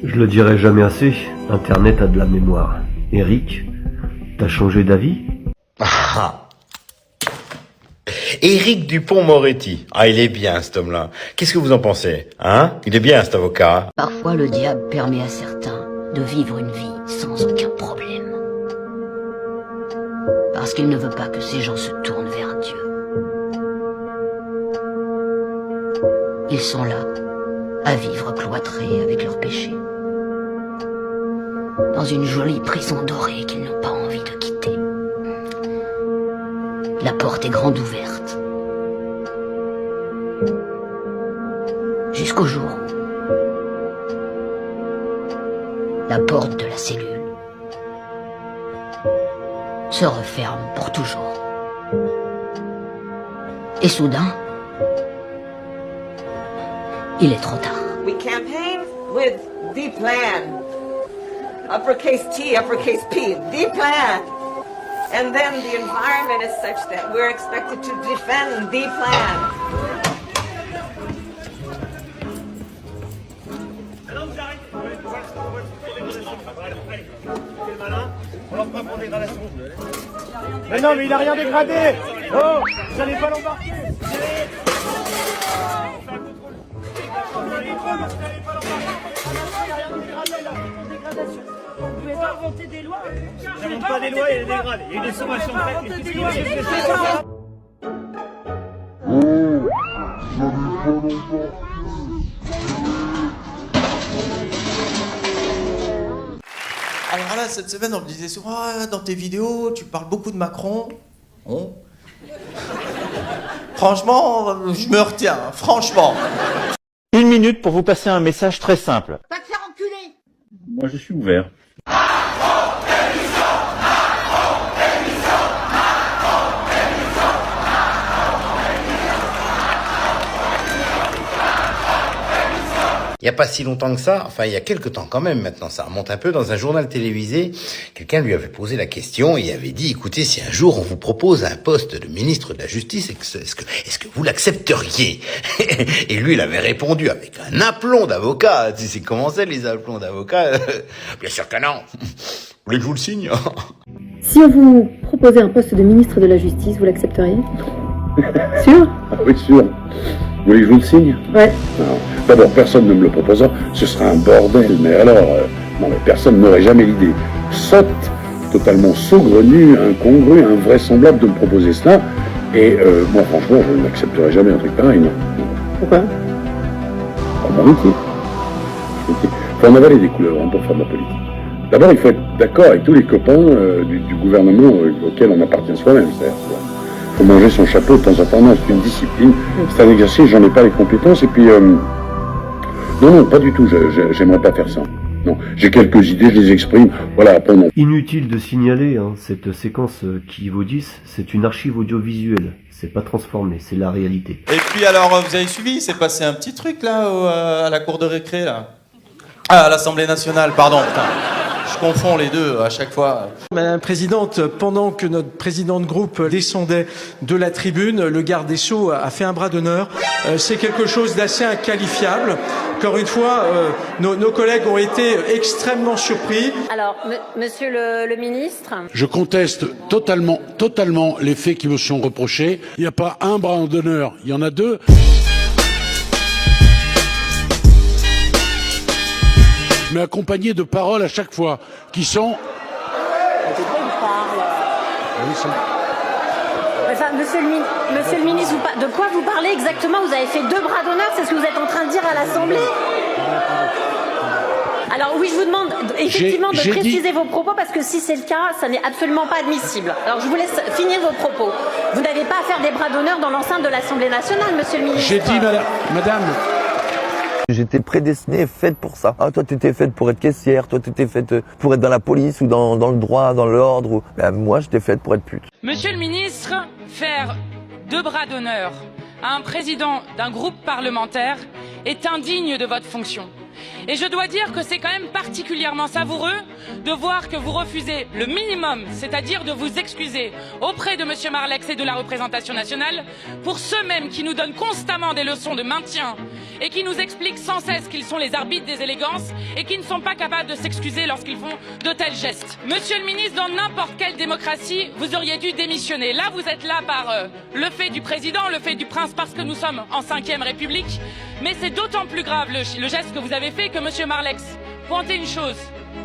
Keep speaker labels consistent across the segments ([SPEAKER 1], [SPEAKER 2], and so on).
[SPEAKER 1] Je le dirai jamais assez, Internet a de la mémoire. Eric, t'as changé d'avis?
[SPEAKER 2] Ah. Éric Dupond-Moretti. Ah, il est bien, cet homme-là. Qu'est-ce que vous en pensez? Hein? Il est bien, cet avocat.
[SPEAKER 3] Parfois, le diable permet à certains de vivre une vie sans aucun problème. Parce qu'il ne veut pas que ces gens se tournent vers Dieu. Ils sont là, à vivre cloîtrés avec leurs péchés. Dans une jolie prison dorée qu'ils n'ont pas envie de quitter. La porte est grande ouverte. Jusqu'au jour où la porte de la cellule se referme pour toujours. Et soudain, il est trop tard.
[SPEAKER 4] We campaign with the plan. Uppercase T, uppercase P, the plan. And then the environment is such that we're expected to defend the plan.
[SPEAKER 5] Mais non, mais il a rien dégradé. Oh, vous allez pas l'embarquer.
[SPEAKER 6] Vous pouvez pas inventer des lois.
[SPEAKER 5] J'invente pas des lois, il y a des dégrades. Il y a eu des sommations faites.
[SPEAKER 7] Alors là, cette semaine, on me disait souvent, ah, dans tes vidéos, tu parles beaucoup de Macron. Bon. Franchement, je me retiens, franchement.
[SPEAKER 8] Une minute pour vous passer un message très simple.
[SPEAKER 6] Va te faire enculer.
[SPEAKER 5] Moi, je suis ouvert.
[SPEAKER 2] Il n'y a pas si longtemps que ça, enfin il y a quelque temps quand même maintenant, ça remonte un peu, dans un journal télévisé, quelqu'un lui avait posé la question et avait dit, écoutez, si un jour on vous propose un poste de ministre de la Justice, est-ce que vous l'accepteriez? Et lui, il avait répondu avec un aplomb d'avocat. Tu sais comment c'est les aplombs d'avocat? Bien sûr que non. Vous voulez que je vous le signe?
[SPEAKER 9] Si on vous proposait un poste de ministre de la Justice, vous l'accepteriez? Sûr?
[SPEAKER 10] Ah oui, sûr. Vous voulez que je vous le signe?
[SPEAKER 9] Ouais.
[SPEAKER 10] D'abord, personne ne me le proposera, ce sera un bordel, mais alors, non, mais personne n'aurait jamais l'idée sotte, totalement saugrenue, incongrue, invraisemblable de me proposer cela, et moi, franchement, je n'accepterai jamais un truc pareil, non.
[SPEAKER 9] Pourquoi?
[SPEAKER 10] Pour mon métier. Il faut en avaler des couleurs pour faire de la politique. D'abord, il faut être d'accord avec tous les copains du gouvernement auquel on appartient soi-même, c'est-à-dire, faut manger son chapeau de temps en temps, non, c'est une discipline, c'est un exercice, j'en ai pas les compétences, et puis, non, pas du tout, j'aimerais pas faire ça. Non, j'ai quelques idées, je les exprime, voilà, après non.
[SPEAKER 1] Inutile de signaler, hein, cette séquence qui vaut 10, c'est une archive audiovisuelle. C'est pas transformé, c'est la réalité.
[SPEAKER 7] Et puis alors, vous avez suivi, il s'est passé un petit truc là, à la cour de récré, là. Ah, à l'Assemblée nationale, pardon, putain. Je confonds les deux à chaque fois.
[SPEAKER 11] Madame la Présidente, pendant que notre président de groupe descendait de la tribune, le garde des Sceaux a fait un bras d'honneur. C'est quelque chose d'assez inqualifiable. Encore une fois, nos collègues ont été extrêmement surpris.
[SPEAKER 12] Alors, monsieur le ministre.
[SPEAKER 13] Je conteste totalement les faits qui me sont reprochés. Il n'y a pas un bras d'honneur, il y en a deux. Mais accompagné de paroles à chaque fois, qui sont...
[SPEAKER 12] Enfin, monsieur le ministre, de quoi vous parlez exactement? Vous avez fait 2 bras d'honneur, c'est ce que vous êtes en train de dire à l'Assemblée? Alors oui, je vous demande effectivement de préciser vos propos, parce que si c'est le cas, ça n'est absolument pas admissible. Alors je vous laisse finir vos propos. Vous n'avez pas à faire des bras d'honneur dans l'enceinte de l'Assemblée nationale, monsieur le ministre.
[SPEAKER 13] J'ai dit, madame...
[SPEAKER 14] J'étais prédestinée, faite pour ça. Ah, toi, t'étais faite pour être caissière, toi, t'étais faite pour être dans la police ou dans le droit, dans l'ordre. Ben, moi, j'étais faite pour être pute.
[SPEAKER 15] Monsieur le ministre, faire 2 bras d'honneur à un président d'un groupe parlementaire est indigne de votre fonction. Et je dois dire que c'est quand même particulièrement savoureux de voir que vous refusez le minimum, c'est-à-dire de vous excuser auprès de monsieur Marlex et de la représentation nationale pour ceux-mêmes qui nous donnent constamment des leçons de maintien et qui nous expliquent sans cesse qu'ils sont les arbitres des élégances et qui ne sont pas capables de s'excuser lorsqu'ils font de tels gestes. Monsieur le ministre, dans n'importe quelle démocratie, vous auriez dû démissionner. Là, vous êtes là par le fait du président, le fait du prince, parce que nous sommes en 5e République. Mais c'est d'autant plus grave le geste que vous avez fait que monsieur Marlex pointait une chose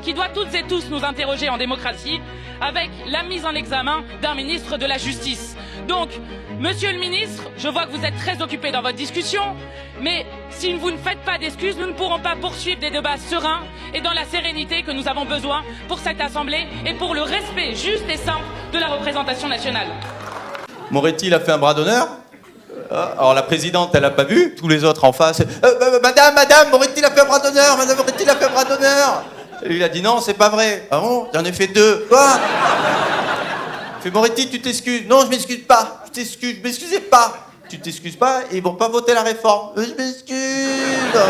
[SPEAKER 15] qui doit toutes et tous nous interroger en démocratie, avec la mise en examen d'un ministre de la Justice. Donc, monsieur le ministre, je vois que vous êtes très occupé dans votre discussion, mais si vous ne faites pas d'excuses, nous ne pourrons pas poursuivre des débats sereins et dans la sérénité que nous avons besoin pour cette Assemblée et pour le respect juste et simple de la représentation nationale.
[SPEAKER 7] Moretti, il a fait un bras d'honneur. Alors la présidente, elle a pas vu. Tous les autres en face. Madame, Moretti, il a fait un bras d'honneur. Madame Moretti, il a fait un bras d'honneur. Et lui, il a dit non, c'est pas vrai. Ah bon? J'en ai fait 2. Quoi? Fait Moretti, tu t'excuses. Non, je m'excuse pas. Je m'excusais pas. Tu t'excuses pas et ils vont pas voter la réforme. Je m'excuse.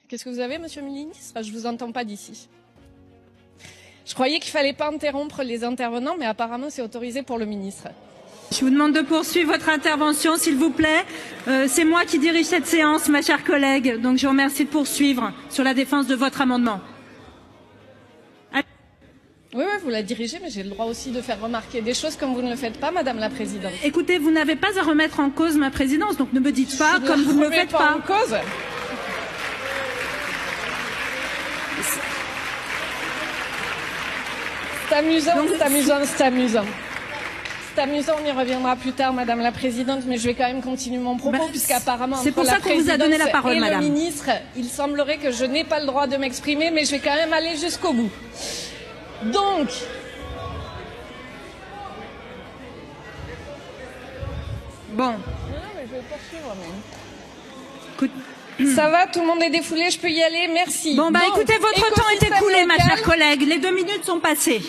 [SPEAKER 16] Qu'est-ce que vous avez, monsieur le ministre? Je vous entends pas d'ici. Je croyais qu'il fallait pas interrompre les intervenants, mais apparemment c'est autorisé pour le ministre.
[SPEAKER 17] Je vous demande de poursuivre votre intervention, s'il vous plaît. C'est moi qui dirige cette séance, ma chère collègue. Donc je vous remercie de poursuivre sur la défense de votre amendement.
[SPEAKER 16] Oui, vous la dirigez, mais j'ai le droit aussi de faire remarquer des choses comme vous ne le faites pas, Madame la Présidente.
[SPEAKER 17] Écoutez, vous n'avez pas à remettre en cause ma présidence, donc ne me dites pas comme vous ne le faites pas.
[SPEAKER 16] En cause. C'est amusant, c'est amusant, c'est amusant. C'est amusant, on y reviendra plus tard, Madame la Présidente, mais je vais quand même continuer mon propos, puisqu'apparemment,
[SPEAKER 17] c'est pour ça qu'on vous a donné la parole, Madame.
[SPEAKER 16] Le ministre, il semblerait que je n'ai pas le droit de m'exprimer, mais je vais quand même aller jusqu'au bout. Donc,
[SPEAKER 17] bon.
[SPEAKER 16] Non, mais je vais poursuivre, ça va, tout le monde est défoulé, je peux y aller, merci.
[SPEAKER 17] Bon,
[SPEAKER 16] Donc,
[SPEAKER 17] écoutez, votre temps est écoulé, ma chère collègue. Les 2 minutes sont passées.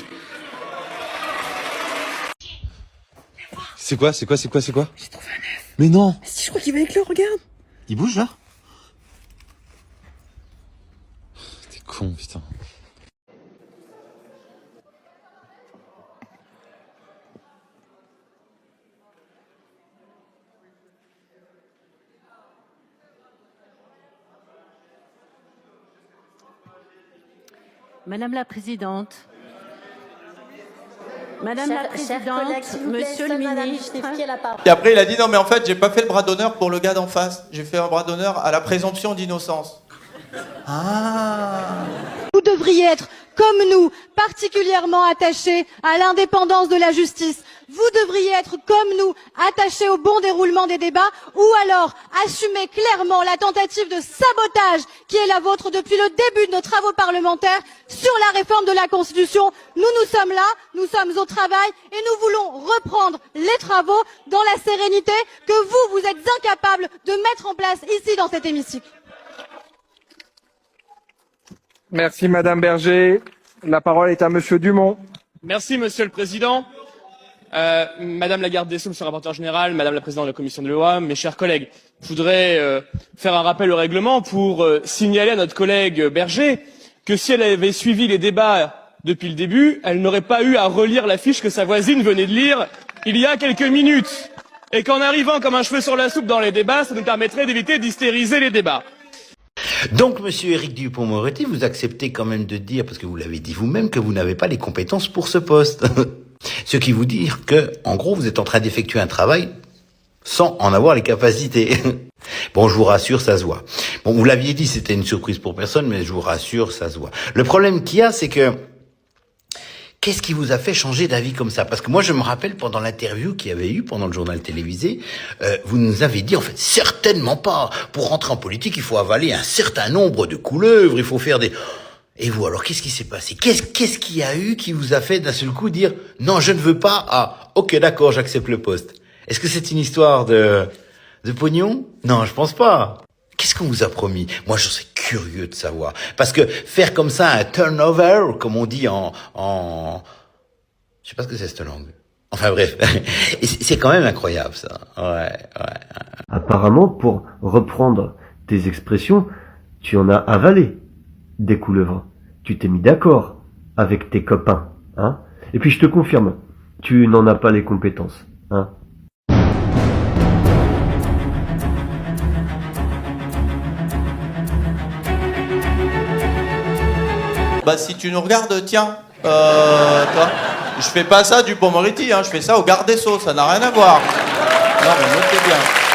[SPEAKER 18] C'est quoi? J'ai trouvé un œuf. Mais non.
[SPEAKER 19] Si, je crois qu'il va éclore, regarde.
[SPEAKER 18] Il bouge là? T'es con, putain.
[SPEAKER 12] Madame la Présidente. Madame la Présidente, Monsieur le Ministre.
[SPEAKER 7] Et après, il a dit non, mais en fait, j'ai pas fait le bras d'honneur pour le gars d'en face. J'ai fait un bras d'honneur à la présomption d'innocence. Ah.
[SPEAKER 20] Vous devriez être, comme nous, particulièrement attachés à l'indépendance de la justice. Vous devriez être, comme nous, attachés au bon déroulement des débats, ou alors assumer clairement la tentative de sabotage qui est la vôtre depuis le début de nos travaux parlementaires sur la réforme de la Constitution. Nous sommes là, nous sommes au travail, et nous voulons reprendre les travaux dans la sérénité que vous êtes incapables de mettre en place ici dans cet hémicycle.
[SPEAKER 21] Merci Madame Berger. La parole est à Monsieur Dumont.
[SPEAKER 22] Merci Monsieur le Président. Madame la garde des Sceaux, Monsieur le rapporteur général, Madame la présidente de la commission de loi, mes chers collègues, je voudrais faire un rappel au règlement pour signaler à notre collègue Berger que si elle avait suivi les débats depuis le début, elle n'aurait pas eu à relire la fiche que sa voisine venait de lire il y a quelques minutes. Et qu'en arrivant comme un cheveu sur la soupe dans les débats, ça nous permettrait d'éviter d'hystériser les débats.
[SPEAKER 2] Donc, monsieur Éric Dupond-Moretti, vous acceptez quand même de dire, parce que vous l'avez dit vous-même, que vous n'avez pas les compétences pour ce poste. Ce qui vous dit que, en gros, vous êtes en train d'effectuer un travail sans en avoir les capacités. Bon, je vous rassure, ça se voit. Bon, vous l'aviez dit, c'était une surprise pour personne, mais je vous rassure, ça se voit. Le problème qu'il y a, c'est que, qu'est-ce qui vous a fait changer d'avis comme ça? Parce que moi, je me rappelle, pendant l'interview qu'il y avait eu, pendant le journal télévisé, vous nous avez dit, en fait, certainement pas. Pour rentrer en politique, il faut avaler un certain nombre de couleuvres, il faut faire des... Et vous, alors, qu'est-ce qui s'est passé? Qu'est-ce qu'il y a eu qui vous a fait d'un seul coup dire, non, je ne veux pas, ah, ok, d'accord, j'accepte le poste? Est-ce que c'est une histoire de pognon? Non, je pense pas. Qu'est-ce qu'on vous a promis? Moi, je serais curieux de savoir. Parce que faire comme ça un turnover, comme on dit en... Je sais pas ce que c'est cette langue. Enfin bref, c'est quand même incroyable ça. Ouais.
[SPEAKER 1] Apparemment, pour reprendre tes expressions, Tu en as avalé des couleuvres. Tu t'es mis d'accord avec tes copains, hein. Et puis je te confirme, tu n'en as pas les compétences, hein.
[SPEAKER 7] Bah si tu nous regardes, tiens, toi, je fais pas ça du Pont-Moretti, hein, je fais ça au garde des Sceaux, ça n'a rien à voir. Non mais notez bien.